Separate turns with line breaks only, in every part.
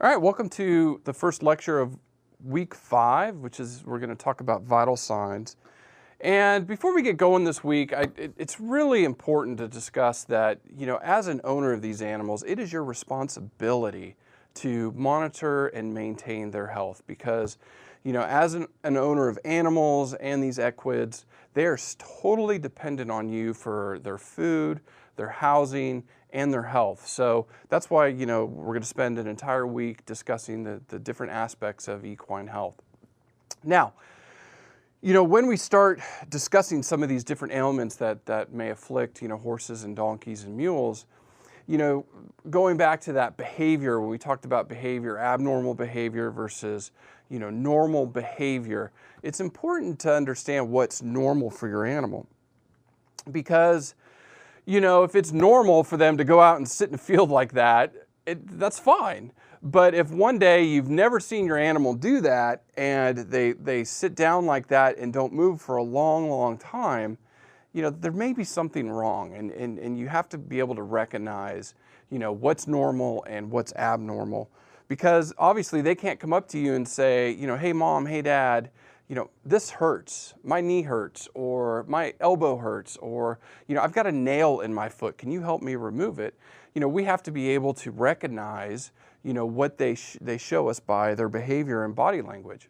All right, welcome to the first lecture of week 5, which is we're going to talk about vital signs. And before we get going this week, it's really important to discuss that, as an owner of these animals, it is your responsibility to monitor and maintain their health because, as an owner of animals and these equids, they are totally dependent on you for their food, their housing, and their health. So that's why, we're going to spend an entire week discussing the different aspects of equine health. Now, when we start discussing some of these different ailments that may afflict, horses and donkeys and mules, going back to that behavior, when we talked about behavior, abnormal behavior versus, normal behavior, it's important to understand what's normal for your animal. Because, if it's normal for them to go out and sit in a field like that, that's fine. But if one day you've never seen your animal do that and they sit down like that and don't move for a long, long time, there may be something wrong. And you have to be able to recognize, what's normal and what's abnormal. Because obviously they can't come up to you and say, hey mom, hey dad, this hurts, my knee hurts, or my elbow hurts, or, I've got a nail in my foot. Can you help me remove it? We have to be able to recognize, what they show us by their behavior and body language.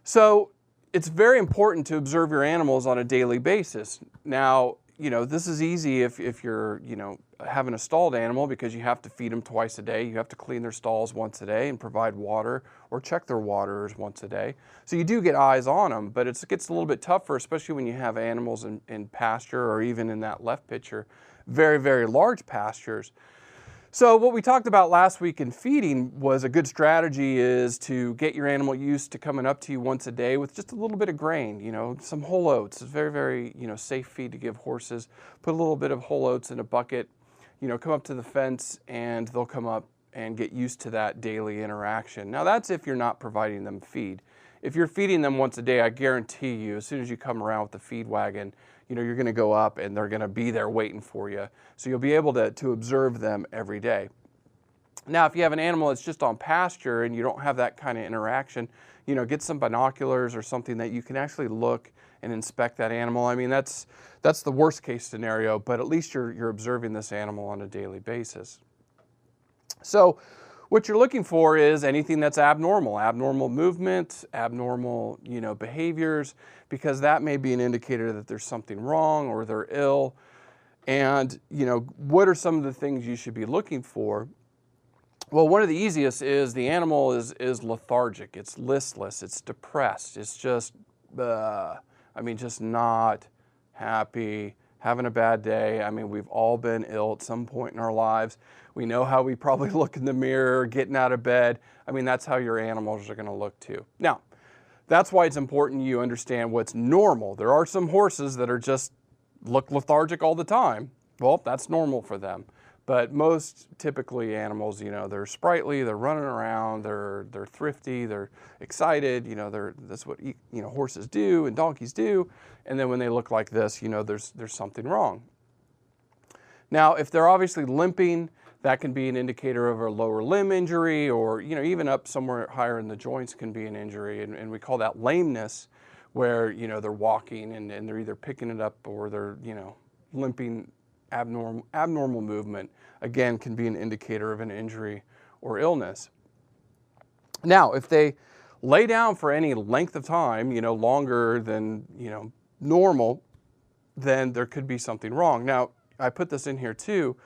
So it's very important to observe your animals on a daily basis. Now, this is easy if you're, having a stalled animal because you have to feed them twice a day. You have to clean their stalls once a day and provide water or check their waters once a day. So you do get eyes on them, but it gets a little bit tougher, especially when you have animals in pasture or even in that left picture, very, very large pastures. So what we talked about last week in feeding was a good strategy is to get your animal used to coming up to you once a day with just a little bit of grain, some whole oats. It's very, very, safe feed to give horses. Put a little bit of whole oats in a bucket, come up to the fence and they'll come up and get used to that daily interaction. Now that's if you're not providing them feed. If you're feeding them once a day, I guarantee you, as soon as you come around with the feed wagon, you're going to go up and they're going to be there waiting for you. So you'll be able to observe them every day. Now, if you have an animal that's just on pasture and you don't have that kind of interaction, get some binoculars or something that you can actually look and inspect that animal. I mean, that's the worst case scenario, but at least you're observing this animal on a daily basis. So what you're looking for is anything that's abnormal movement, abnormal, behaviors, because that may be an indicator that there's something wrong or they're ill. And, what are some of the things you should be looking for? Well, one of the easiest is the animal is lethargic, it's listless, it's depressed, it's just, just not happy, having a bad day. I mean, we've all been ill at some point in our lives. We know how we probably look in the mirror, getting out of bed. I mean, that's how your animals are going to look too. Now, that's why it's important you understand what's normal. There are some horses that are just look lethargic all the time. Well, that's normal for them. But most typically animals, they're sprightly, they're running around, they're thrifty, they're excited, that's what horses do and donkeys do. And then when they look like this, there's something wrong. Now, if they're obviously limping, that can be an indicator of a lower limb injury, or even up somewhere higher in the joints can be an injury, and we call that lameness, where they're walking and they're either picking it up or they're limping. Abnormal movement, again, can be an indicator of an injury or illness. Now, if they lay down for any length of time, longer than, normal, then there could be something wrong. Now, I put this in here too,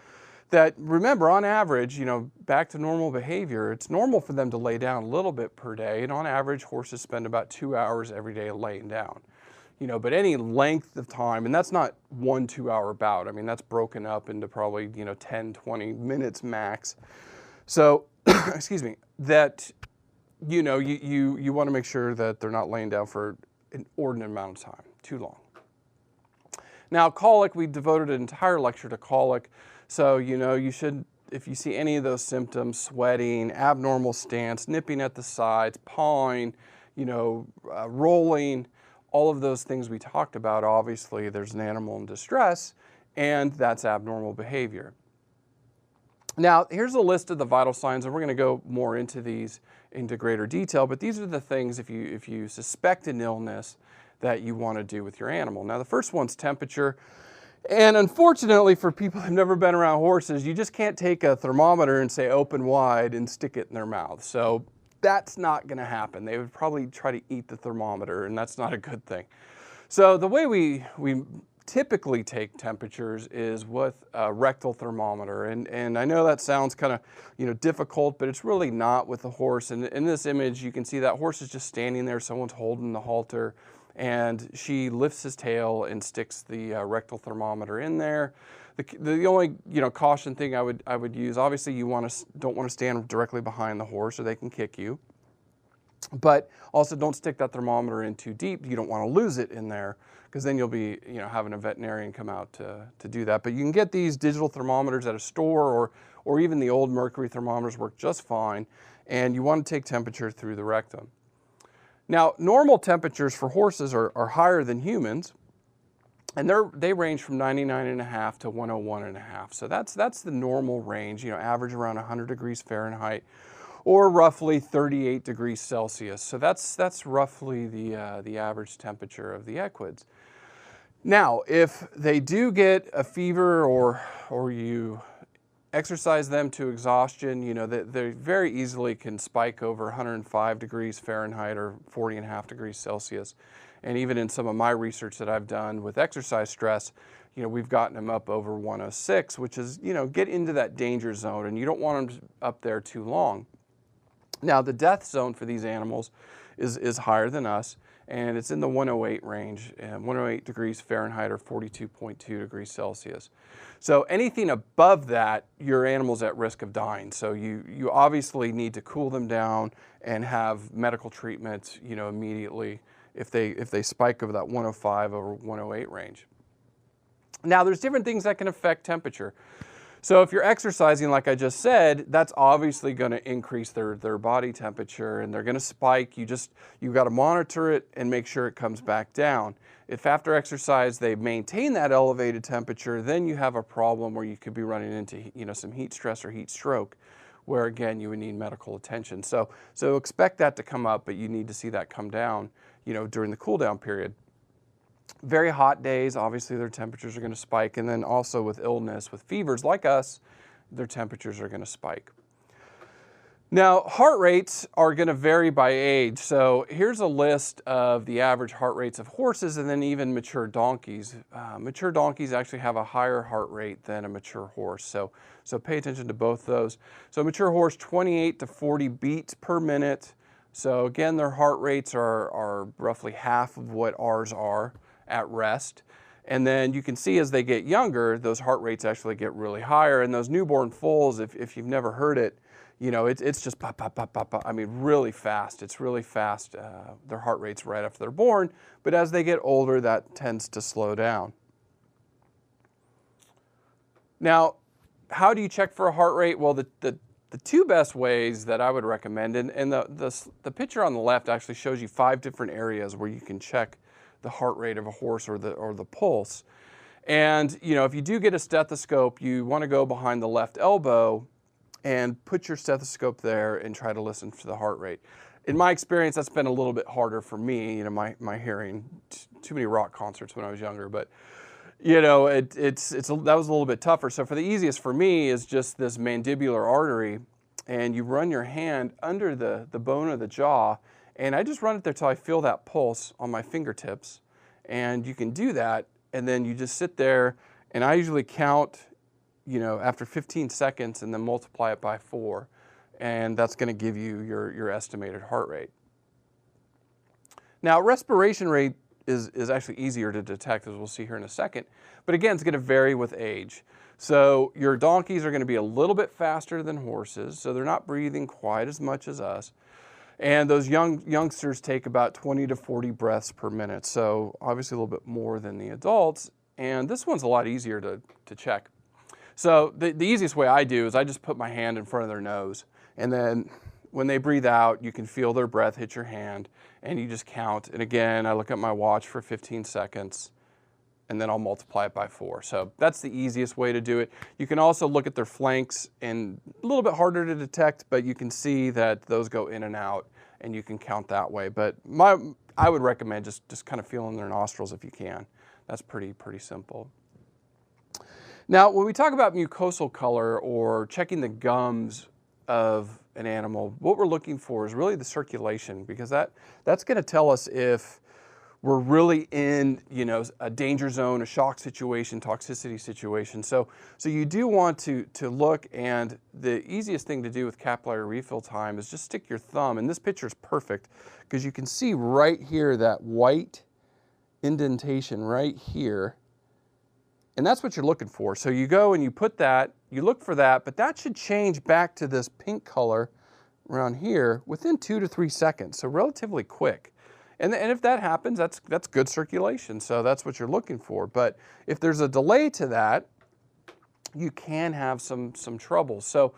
that remember, on average, back to normal behavior, it's normal for them to lay down a little bit per day, and on average, horses spend about 2 hours every day laying down. But any length of time, and that's not 1 2-hour bout. I mean, that's broken up into probably, 10, 20 minutes max. So, excuse me, that, you want to make sure that they're not laying down for an inordinate amount of time, too long. Now, colic, we devoted an entire lecture to colic. So, you should, if you see any of those symptoms, sweating, abnormal stance, nipping at the sides, pawing, rolling, all of those things we talked about, obviously there's an animal in distress, and that's abnormal behavior. Now, here's a list of the vital signs, and we're going to go more into these into greater detail, but these are the things if you suspect an illness that you want to do with your animal. Now, the first one's temperature. And unfortunately for people who've never been around horses, you just can't take a thermometer and say open wide and stick it in their mouth. So that's not going to happen. They would probably try to eat the thermometer, and that's not a good thing. So the way we typically take temperatures is with a rectal thermometer. And I know that sounds kind of difficult, but it's really not with the horse. And in this image, you can see that horse is just standing there. Someone's holding the halter, and she lifts his tail and sticks the rectal thermometer in there. The only caution thing I would use, obviously you don't want to stand directly behind the horse or they can kick you. But also don't stick that thermometer in too deep. You don't want to lose it in there, because then you'll be having a veterinarian come out to do that. But you can get these digital thermometers at a store, or even the old mercury thermometers work just fine. And you want to take temperature through the rectum. Now, normal temperatures for horses are higher than humans, and they range from 99.5 to 101.5. So that's the normal range, average around 100 degrees Fahrenheit, or roughly 38 degrees Celsius. So that's roughly the average temperature of the equids. Now, if they do get a fever or you exercise them to exhaustion, they very easily can spike over 105 degrees Fahrenheit or 40.5 degrees Celsius. And even in some of my research that I've done with exercise stress, we've gotten them up over 106, which is, get into that danger zone, and you don't want them up there too long. Now, the death zone for these animals is higher than us, and it's in the 108 range, 108 degrees Fahrenheit or 42.2 degrees Celsius. So anything above that, your animal's at risk of dying. So you obviously need to cool them down and have medical treatment, immediately if they spike over that 105 or 108 range. Now, there's different things that can affect temperature. So if you're exercising, like I just said, that's obviously going to increase their body temperature, and they're going to spike. You've got to monitor it and make sure it comes back down. If after exercise they maintain that elevated temperature, then you have a problem where you could be running into some heat stress or heat stroke, where again you would need medical attention. So expect that to come up, but you need to see that come down during the cool down period. Very hot days, obviously their temperatures are going to spike, and then also with illness, with fevers like us, their temperatures are going to spike. Now, heart rates are going to vary by age. So here's a list of the average heart rates of horses and then even mature donkeys. Mature donkeys actually have a higher heart rate than a mature horse. So pay attention to both those. So mature horse, 28 to 40 beats per minute. So again, their heart rates are roughly half of what ours are at rest. And then you can see as they get younger, those heart rates actually get really higher. And those newborn foals, if you've never heard it, it's just pop, pop, pop, pop, pop. I mean, really fast. It's really fast, their heart rates right after they're born. But as they get older, that tends to slow down. Now, how do you check for a heart rate? Well, the two best ways that I would recommend, and the picture on the left actually shows you 5 different areas where you can check the heart rate of a horse or the pulse. And if you do get a stethoscope, you want to go behind the left elbow and put your stethoscope there and try to listen for the heart rate. In my experience, that's been a little bit harder for me. My hearing, too many rock concerts when I was younger, but that was a little bit tougher. So for the easiest for me is just this mandibular artery, and you run your hand under the bone of the jaw, and I just run it there till I feel that pulse on my fingertips. And you can do that, and then you just sit there, and I usually count, after 15 seconds and then multiply it by 4. And that's going to give you your estimated heart rate. Now, respiration rate is actually easier to detect, as we'll see here in a second. But again, it's going to vary with age. So your donkeys are going to be a little bit faster than horses, so they're not breathing quite as much as us. And those youngsters take about 20 to 40 breaths per minute, so obviously a little bit more than the adults. And this one's a lot easier to check. So the easiest way I do is I just put my hand in front of their nose, and then when they breathe out, you can feel their breath hit your hand, and you just count. And again, I look at my watch for 15 seconds, and then I'll multiply it by 4. So that's the easiest way to do it. You can also look at their flanks, and a little bit harder to detect, but you can see that those go in and out, and you can count that way. But I would recommend just kind of feeling their nostrils if you can. That's pretty simple. Now, when we talk about mucosal color or checking the gums of an animal, what we're looking for is really the circulation, because that's going to tell us if we're really in, you know, a danger zone, a shock situation, toxicity situation. So you do want to look, and the easiest thing to do with capillary refill time is just stick your thumb, and this picture is perfect because you can see right here that white indentation right here, and that's what you're looking for. So you go and you put that, you look for that, but that should change back to this pink color around here within 2 to 3 seconds, so relatively quick. And if that happens, that's good circulation, so that's what you're looking for. But if there's a delay to that, you can have some trouble. So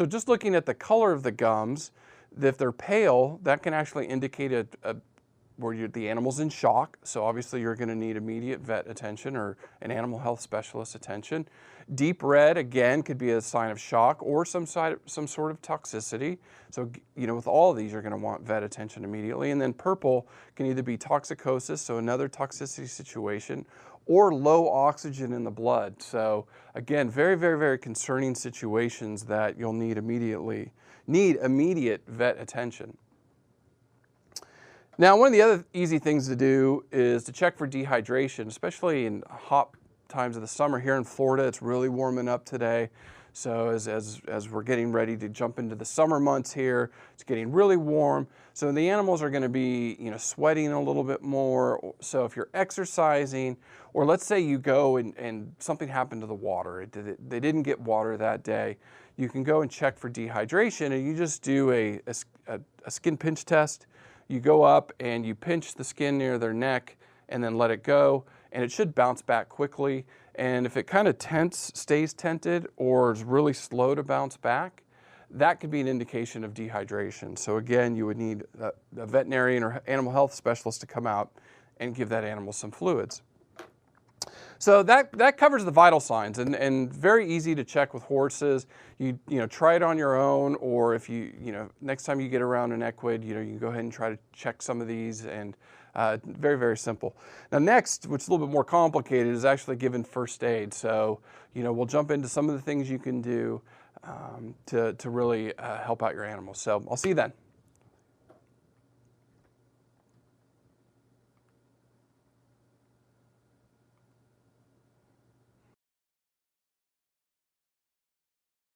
just looking at the color of the gums, if they're pale, that can actually indicate where the animal's in shock. So obviously you're going to need immediate vet attention or an animal health specialist attention. Deep red, again, could be a sign of shock or some sort of toxicity. So, you know, with all of these, you're going to want vet attention immediately. And then purple can either be toxicosis, so another toxicity situation, or low oxygen in the blood. So again, very concerning situations that you'll need immediate vet attention. Now, one of the other easy things to do is to check for dehydration, especially in hot times of the summer. Here in Florida, it's really warming up today. So as we're getting ready to jump into the summer months here, it's getting really warm. So the animals are going to be, you know, sweating a little bit more. So if you're exercising, or let's say you go and something happened to the water, they didn't get water that day, you can go and check for dehydration, and you just do a skin pinch test. You go up and you pinch the skin near their neck and then let it go, and it should bounce back quickly. And if it kind of stays tented or is really slow to bounce back, that could be an indication of dehydration. So again, you would need a veterinarian or animal health specialist to come out and give that animal some fluids. So that covers the vital signs, and very easy to check with horses. You know, try it on your own, or if you next time you get around an equid, you can go ahead and try to check some of these, and very simple. Now next, which is a little bit more complicated, is actually giving first aid. So we'll jump into some of the things you can do to really help out your animals. So I'll see you then.